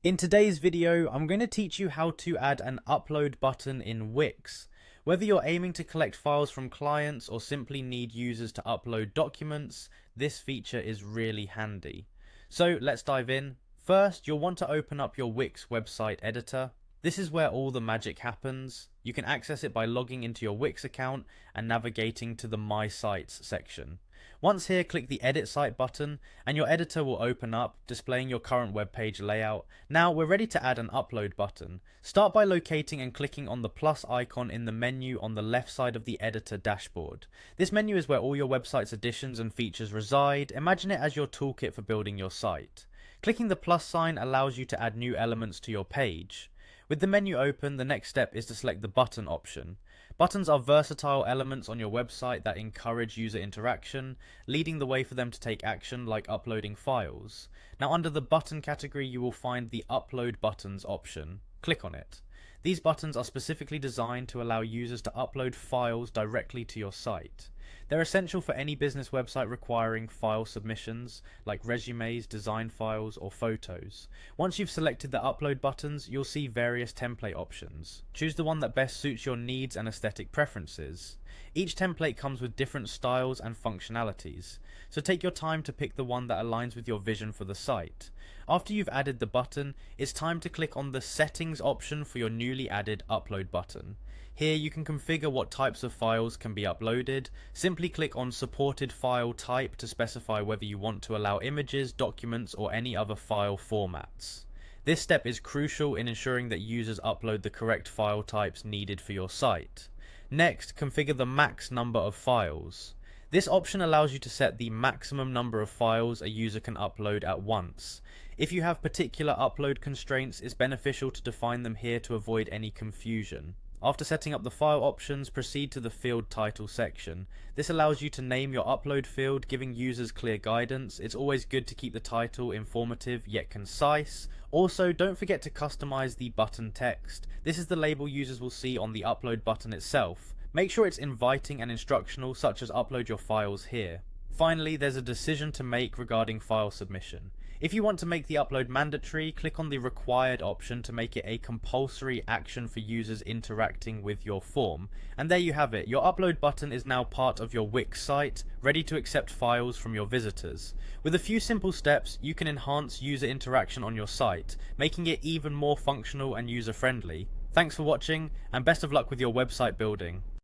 In today's video, I'm going to teach you how to add an upload button in Wix. Whether you're aiming to collect files from clients or simply need users to upload documents, this feature is really handy. So let's dive in. First, you'll want to open up your Wix website editor. This is where all the magic happens. You can access it by logging into your Wix account and navigating to the My Sites section. Once here, click the Edit Site button and your editor will open up, displaying your current web page layout. Now we're ready to add an upload button. Start by locating and clicking on the plus icon in the menu on the left side of the editor dashboard. This menu is where all your website's additions and features reside. Imagine it as your toolkit for building your site. Clicking the plus sign allows you to add new elements to your page. With the menu open, the next step is to select the button option. Buttons are versatile elements on your website that encourage user interaction, leading the way for them to take action like uploading files. Now under the button category you will find the Upload Buttons option. Click on it. These buttons are specifically designed to allow users to upload files directly to your site. They're essential for any business website requiring file submissions, like resumes, design files, or photos. Once you've selected the upload buttons, you'll see various template options. Choose the one that best suits your needs and aesthetic preferences. Each template comes with different styles and functionalities, so take your time to pick the one that aligns with your vision for the site. After you've added the button, it's time to click on the Settings option for your newly added upload button. Here you can configure what types of files can be uploaded. Simply click on Supported File Type to specify whether you want to allow images, documents, or any other file formats. This step is crucial in ensuring that users upload the correct file types needed for your site. Next, configure the max number of files. This option allows you to set the maximum number of files a user can upload at once. If you have particular upload constraints, it's beneficial to define them here to avoid any confusion. After setting up the file options, proceed to the field title section. This allows you to name your upload field, giving users clear guidance. It's always good to keep the title informative yet concise. Also, don't forget to customize the button text. This is the label users will see on the upload button itself. Make sure it's inviting and instructional, such as upload your files here. Finally, there's a decision to make regarding file submission. If you want to make the upload mandatory, click on the Required option to make it a compulsory action for users interacting with your form. And there you have it, your upload button is now part of your Wix site, ready to accept files from your visitors. With a few simple steps, you can enhance user interaction on your site, making it even more functional and user-friendly. Thanks for watching, and best of luck with your website building.